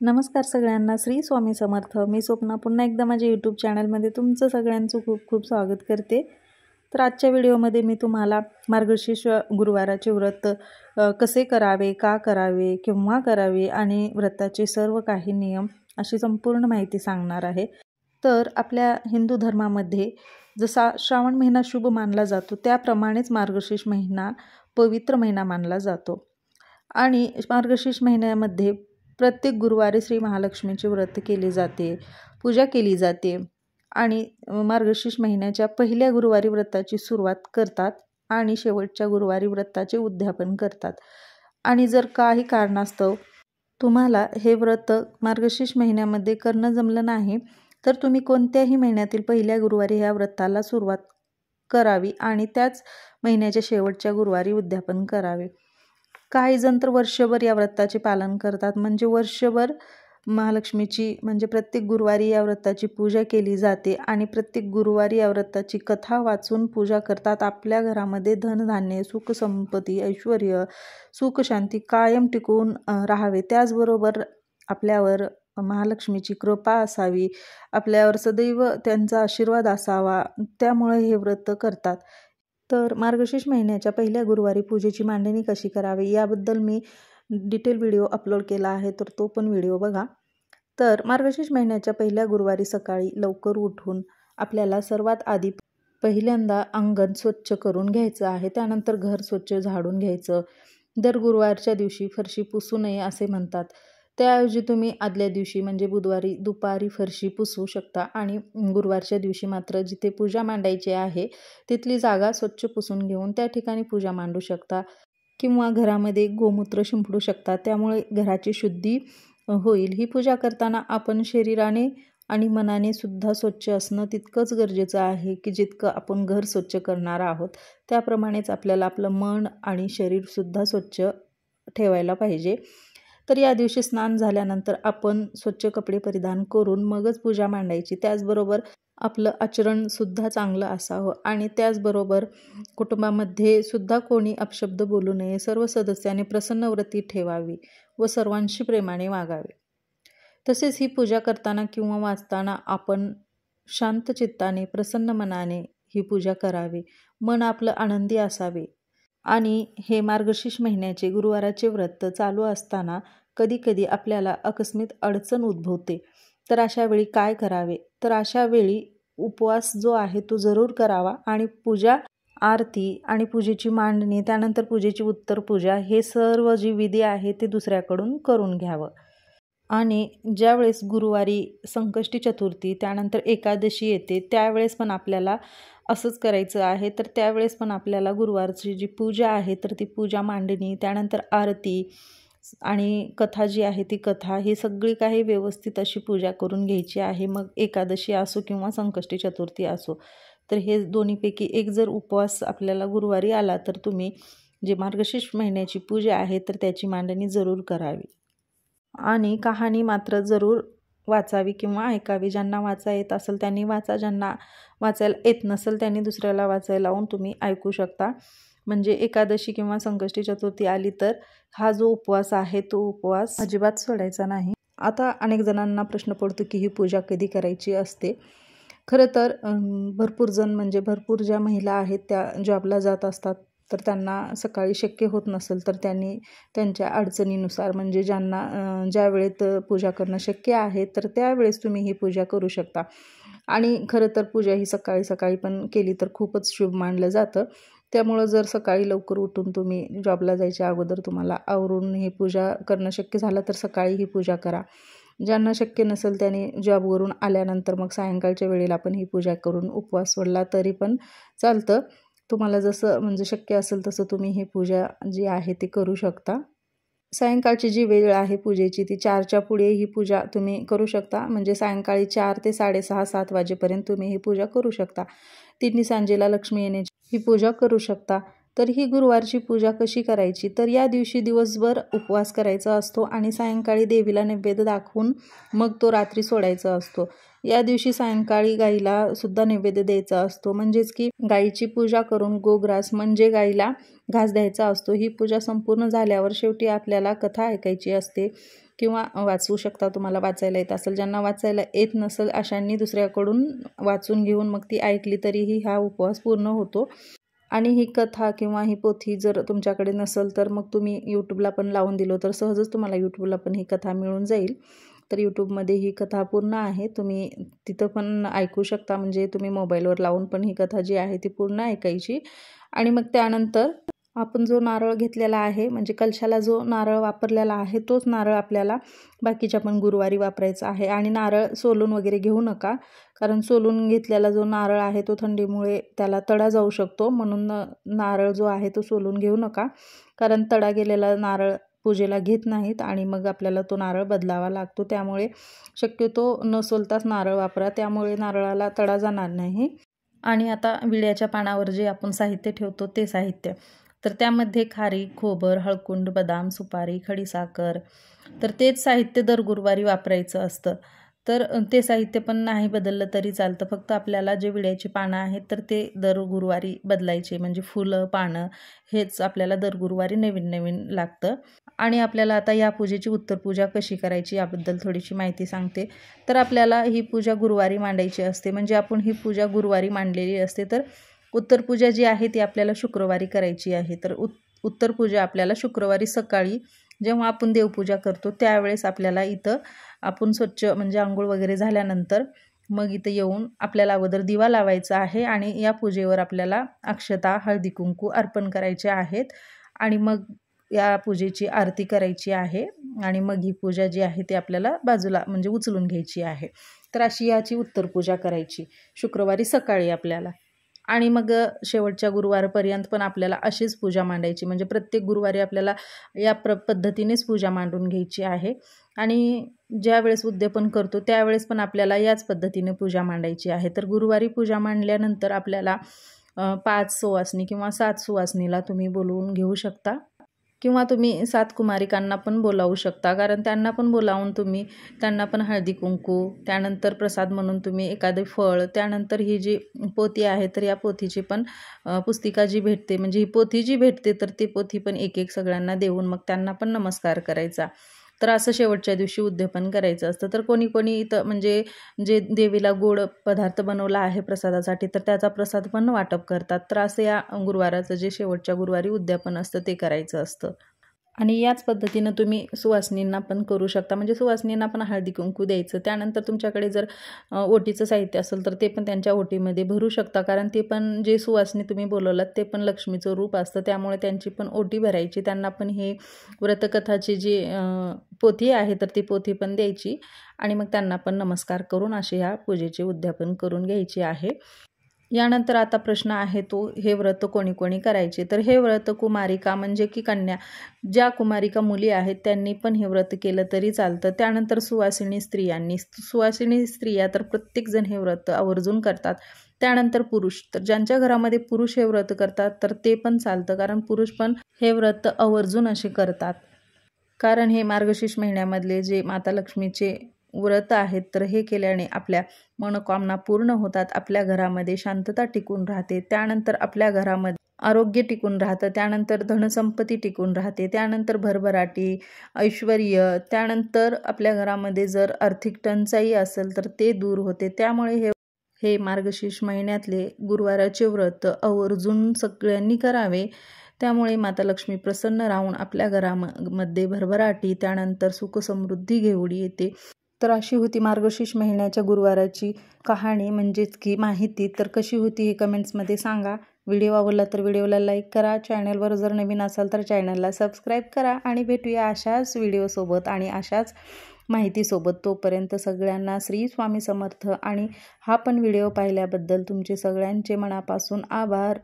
नमस्कार सगळ्यांना, श्री स्वामी समर्थ. मी स्वप्ना पुन्हा एकदा माझ्या यूट्यूब चॅनलमध्ये तुमचं सगळ्यांचं खूप खूप स्वागत करते. तर आजच्या व्हिडिओमध्ये मी तुम्हाला मार्गशीर्ष गुरुवाराचे व्रत कसे करावे, का करावे, केव्हा करावे आणि व्रताचे सर्व काही नियम अशी संपूर्ण माहिती सांगणार आहे. तर आपल्या हिंदू धर्मामध्ये जसा श्रावण महिना शुभ मानला जातो त्याप्रमाणेच मार्गशीर्ष महिना पवित्र महिना मानला जातो. आणि मार्गशीर्ष महिन्यामध्ये प्रत्येक गुरुवारी श्री महालक्ष्मीचे व्रत केले जाते, पूजा केली जाते आणि मार्गशीर्ष महिन्याच्या पहिल्या गुरुवारी व्रताची सुरुवात करतात आणि शेवटच्या गुरुवारी व्रताचे उद्यापन करतात. आणि जर काही कारणास्तव तुम्हाला हे व्रत मार्गशीर्ष महिन्यामध्ये करणं जमलं नाही तर तुम्ही कोणत्याही महिन्यातील पहिल्या गुरुवारी ह्या व्रताला सुरुवात करावी आणि त्याच महिन्याच्या शेवटच्या गुरुवारी उद्यापन करावे. काही जण तर वर्षभर या व्रताचे पालन करतात, म्हणजे वर्षभर महालक्ष्मीची म्हणजे प्रत्येक गुरुवारी या व्रताची पूजा केली जाते आणि प्रत्येक गुरुवारी या व्रताची कथा वाचून पूजा करतात. आपल्या घरामध्ये धनधान्य, सुख संपत्ती, ऐश्वर, सुख शांती कायम टिकून राहावे, त्याचबरोबर आपल्यावर महालक्ष्मीची कृपा असावी, आपल्यावर सदैव त्यांचा आशीर्वाद असावा, त्यामुळे हे व्रत करतात. तर मार्गशीर्ष महिन्याच्या पहिल्या गुरुवारी पूजेची मांडणी कशी करावी याबद्दल मी डिटेल व्हिडिओ अपलोड केला आहे, तर तो पण व्हिडिओ बघा. तर मार्गशीर्ष महिन्याच्या पहिल्या गुरुवारी सकाळी लवकर उठून आपल्याला सर्वात आधी पहिल्यांदा अंगण स्वच्छ करून घ्यायचं आहे. त्यानंतर घर स्वच्छ झाडून घ्यायचं. दर गुरुवारच्या दिवशी फरशी पुसू नये असे म्हणतात, त्याऐवजी तुम्ही आदल्या दिवशी म्हणजे बुधवारी दुपारी फरशी पुसवू शकता आणि गुरुवारच्या दिवशी मात्र जिथे पूजा मांडायची आहे तिथली जागा स्वच्छ पुसून घेऊन त्या ठिकाणी पूजा मांडू शकता किंवा घरामध्ये गोमूत्र शिंपडू शकता, त्यामुळे घराची शुद्धी होईल. ही पूजा करताना आपण शरीराने आणि मनाने सुद्धा स्वच्छ असणं तितकंच गरजेचं आहे की जितकं आपण घर स्वच्छ करणार आहोत त्याप्रमाणेच आपल्याला आपलं मन आणि शरीरसुद्धा स्वच्छ ठेवायला पाहिजे. तर या दिवशी स्नान झाल्यानंतर आपण स्वच्छ कपडे परिधान करून मगच पूजा मांडायची. त्याचबरोबर आपलं आचरणसुद्धा चांगलं असावं आणि त्याचबरोबर कुटुंबामध्ये सुद्धा कोणी अपशब्द बोलू नये. सर्व सदस्यांनी प्रसन्न वृत्ती ठेवावी व सर्वांशी प्रेमाने वागावे. तसेच ही पूजा करताना किंवा वाचताना आपण शांत चित्ताने प्रसन्न मनाने ही पूजा करावी. मन आपलं आनंदी असावे. आणि हे मार्गशीर्ष महिन्याचे गुरुवाराचे व्रत चालू असताना कधी कधी आपल्याला आकस्मिक अडचण उद्भवते. तर अशा वेळी काय करावे? तर अशा वेळी उपवास जो आहे तो जरूर करावा आणि पूजा, आरती आणि पूजेची मांडणी, त्यानंतर पूजेची उत्तर पूजा, हे सर्व जी विधी आहे ते दुसऱ्याकडून करून घ्यावं. आणि ज्यावेळेस गुरुवारी संकष्टी चतुर्थी त्यानंतर एकादशी येते त्यावेळेस पण आपल्याला असंच करायचं आहे. तर त्यावेळेस पण आपल्याला गुरुवारची जी पूजा आहे तर ती पूजा मांडणी, त्यानंतर आरती आणि कथा जी आहे ती कथा, ही सगळी काही व्यवस्थित अशी पूजा करून घ्यायची आहे. मग एकादशी असो किंवा संकष्टी चतुर्थी असो, तर हे दोन्हीपैकी एक जर उपवास आपल्याला गुरुवारी आला तर तुम्ही जे मार्गशीर्ष महिन्याची पूजा आहे तर त्याची मांडणी जरूर करावी. आणि कहाणी मात्र जरूर वाचावी किंवा ऐकावी. ज्यांना वाचा येत असेल त्यांनी वाचा, ज्यांना वाचायला येत नसेल त्यांनी दुसऱ्याला वाचायला लावून तुम्ही ऐकू शकता. म्हणजे एकादशी किंवा संकष्टी चतुर्थी आली तर हा जो उपवास आहे तो उपवास अजिबात सोडायचा नाही. आता अनेक जणांना प्रश्न पडतो की ही पूजा कधी करायची असते. खरं तर भरपूर जण म्हणजे भरपूर ज्या महिला आहेत त्या जॉबला जात असतात, तर त्यांना सकाळी शक्य होत नसेल तर त्यांनी त्यांच्या अडचणीनुसार म्हणजे ज्यांना ज्या वेळेत पूजा करणं शक्य आहे तर त्यावेळेस तुम्ही ही पूजा करू शकता. आणि खरं तर पूजा ही सकाळी सकाळी पण केली तर खूपच शुभ मानलं जातं. त्यामुळं जर सकाळी लवकर उठून तुम्ही जॉबला जायच्या अगोदर तुम्हाला आवरून ही पूजा करणं शक्य झालं तर सकाळी ही पूजा करा. ज्यांना शक्य नसेल त्यांनी जॉबवरून आल्यानंतर मग सायंकाळच्या वेळेला पण ही पूजा करून उपवास सोडला तरी पण चालतं. तुम्हाला जसं म्हणजे शक्य असेल तसं तुम्ही ही पूजा जी आहे ती करू शकता. सायंकाळची जी वेळ आहे पूजेची ती 4च्या पुढे ही पूजा तुम्ही करू शकता. म्हणजे सायंकाळी 4 ते 6:30-7 वाजेपर्यंत तुम्ही ही पूजा करू शकता. तिन्ही सांजेला लक्ष्मी येण्याची ही पूजा करू शकता. तर ही गुरुवारची पूजा कशी करायची? तर या दिवशी दिवसभर उपवास करायचा असतो आणि सायंकाळी देवीला नैवेद्य दाखवून मग तो रात्री सोडायचा असतो. या दिवशी सायंकाळी गाईला सुद्धा नैवेद्य द्यायचा असतो, म्हणजेच की गाईची पूजा करून गोग्रास म्हणजे गाईला घास द्यायचा असतो. ही पूजा संपूर्ण झाल्यावर शेवटी आपल्याला कथा ऐकायची असते. किंवा वाचू शकता, तुम्हाला वाचायला येत असेल. ज्यांना वाचायला येत नसेल अशांनी दुसऱ्याकडून वाचून घेऊन मग ती ऐकली तरीही हा उपवास पूर्ण होतो. आणि ही कथा किंवा ही पोथी जर तुमच्याकडे नसेल तर मग तुम्ही यूट्यूबला पण लावून दिलं तर सहजच तुम्हाला यूट्यूबला पण ही कथा मिळून जाईल. तर यूट्यूबमध्ये ही कथा पूर्ण आहे, तुम्ही तिथं पण ऐकू शकता. म्हणजे तुम्ही मोबाईलवर लावून पण ही कथा जी आहे ती पूर्ण ऐकायची. आणि मग त्यानंतर आपण जो नारळ घेतलेला आहे, म्हणजे कलशाला जो नारळ वापरलेला आहे तोच नारळ आपल्याला बाकीच्या पण गुरुवारी वापरायचा आहे. आणि नारळ सोलून वगैरे घेऊ नका, कारण सोलून घेतलेला जो नारळ आहे तो थंडीमुळे त्याला तडा जाऊ शकतो. म्हणून नारळ जो आहे तो सोलून घेऊ नका, कारण तडा गेलेला नारळ पूजेला घेत नाहीत आणि मग आपल्याला तो नारळ बदलावा लागतो. त्यामुळे शक्यतो न सोलताच नारळ वापरा, त्यामुळे नारळाला तडा जाणार नाही. आणि आता विड्याच्या पानावर जे आपण साहित्य ठेवतो ते साहित्य, तर त्यामध्ये खारीक, खोबर, हळकुंड, बदाम, सुपारी, खडीसाखर, तर तेच साहित्य दर गुरुवारी वापरायचं असतं. तर ते साहित्य पण नाही बदललं तरी चालतं, फक्त आपल्याला जे विड्याची पानं आहेत तर ते दर गुरुवारी बदलायचे. म्हणजे फुलं, पानं हेच आपल्याला दर गुरुवारी नवीन नवीन लागतं. आणि आपल्याला आता या पूजेची उत्तर पूजा कशी करायची याबद्दल थोडीशी माहिती सांगते. तर आपल्याला ही पूजा गुरुवारी मांडायची असते, म्हणजे आपण ही पूजा गुरुवारी मांडलेली असते. तर उत्तर पूजा जी आहे ती आपल्याला शुक्रवारी करायची आहे. तर उत्तर पूजा आपल्याला शुक्रवारी सकाळी जेव्हा आपण देवपूजा करतो त्यावेळेस आपल्याला इथं आपण स्वच्छ म्हणजे आंघोळ वगैरे झाल्यानंतर मग इथं येऊन आपल्याला अगोदर दिवा लावायचा आहे आणि या पूजेवर आपल्याला अक्षता, हळदी कुंकू अर्पण करायचे आहेत. आणि मग या पूजेची आरती करायची आहे आणि मग ही पूजा जी आहे ती आपल्याला बाजूला म्हणजे उचलून घ्यायची आहे. तर अशी याची उत्तर पूजा करायची शुक्रवारी सकाळी आपल्याला. आणि मग शेवटच्या गुरुवारपर्यंत पण आपल्याला अशीच पूजा मांडायची, म्हणजे प्रत्येक गुरुवारी आपल्याला या पद्धतीनेच पूजा मांडून घ्यायची आहे. आणि ज्या वेळेस उद्यापन करतो त्यावेळेस पण आपल्याला याच पद्धतीने पूजा मांडायची आहे. तर गुरुवारी पूजा मांडल्यानंतर आपल्याला 5 सुवासिनी किंवा 7 सुवासिनीला तुम्ही बोलवून घेऊ शकता, किंवा तुम्ही 7 कुमारिकांना पण बोलावू शकता, कारण त्यांना पण बोलावून तुम्ही त्यांना पण हळदी कुंकू, त्यानंतर प्रसाद म्हणून तुम्ही एखादे फळ, त्यानंतर ही जी पोथी आहे तर या पोथीची पण पुस्तिका जी भेटते, म्हणजे ही पोथी जी भेटते तर ती पोथी पण एक एक सगळ्यांना देऊन मग त्यांना पण नमस्कार करायचा. तर असं शेवटच्या दिवशी उद्यापन करायचं असतं. तर कोणी कोणी इथं म्हणजे जे देवीला गोड पदार्थ बनवला आहे प्रसादासाठी तर त्याचा प्रसाद पण वाटप करतात. तर असं या गुरुवाराचं जे शेवटच्या गुरुवारी उद्यापन असतं ते करायचं असतं. आणि याच पद्धतीनं तुम्ही सुवासिनींना पण करू शकता, म्हणजे सुवासिनींना पण हळदी कुंकू द्यायचं. त्यानंतर तुमच्याकडे जर ओटीचं साहित्य असेल तर ते पण त्यांच्या ओटीमध्ये भरू शकता, कारण ते पण जे सुवासिनी तुम्ही बोलवलात ते पण लक्ष्मीचं रूप असतं, त्यामुळे त्यांची पण ओटी भरायची. त्यांना पण हे व्रतकथाची जी पोथी आहे तर ती पोथी पण द्यायची आणि मग त्यांना पण नमस्कार करून असे ह्या पूजेचे उद्यापन करून घ्यायचे आहे. यानंतर आता प्रश्न आहे तो, हे व्रत कोणी कोणी करायचे. तर हे व्रत कुमारिका म्हणजे की कन्या, ज्या कुमारिका मुली आहेत त्यांनी पण हे व्रत केलं तरी चालतं. त्यानंतर सुवासिनी स्त्रिया तर प्रत्येकजण हे व्रत आवर्जून करतात. त्यानंतर पुरुष, तर ज्यांच्या घरामध्ये पुरुष हे व्रत करतात तर ते पण चालतं, कारण पुरुष पण हे व्रत आवर्जून असे करतात. कारण हे मार्गशीर्ष महिन्यामधले जे माता लक्ष्मीचे व्रत आहेत तर हे केल्याने आपल्या मनोकामना पूर्ण होतात, आपल्या घरामध्ये शांतता टिकून राहते, त्यानंतर आपल्या घरामध्ये आरोग्य टिकून राहतं, त्यानंतर धनसंपत्ती टिकून राहते, त्यानंतर भरभराटी, ऐश्वर्य, त्यानंतर आपल्या घरामध्ये जर आर्थिक टंचाई असेल तर ते दूर होते. त्यामुळे हे मार्गशीर्ष महिन्यातले गुरुवाराचे व्रत आवर्जून सगळ्यांनी करावे. त्यामुळे माता लक्ष्मी प्रसन्न राहून आपल्या घरामध्ये भरभराटी, त्यानंतर सुखसमृद्धी घेऊन येते. तर अशी होती मार्गशीर्ष महिन्याच्या गुरुवाराची कहाणी, म्हणजेच की माहिती. तर कशी होती हे कमेंट्समध्ये सांगा. व्हिडिओ आवडला तर व्हिडिओला लाईक करा, चॅनलवर जर नवीन असाल तर चॅनलला सबस्क्राईब करा आणि भेटूया अशाच व्हिडिओसोबत आणि अशाच माहितीसोबत. तोपर्यंत सगळ्यांना श्री स्वामी समर्थ. आणि हा पण व्हिडिओ पाहिल्याबद्दल तुमचे सगळ्यांचे मनापासून आभार.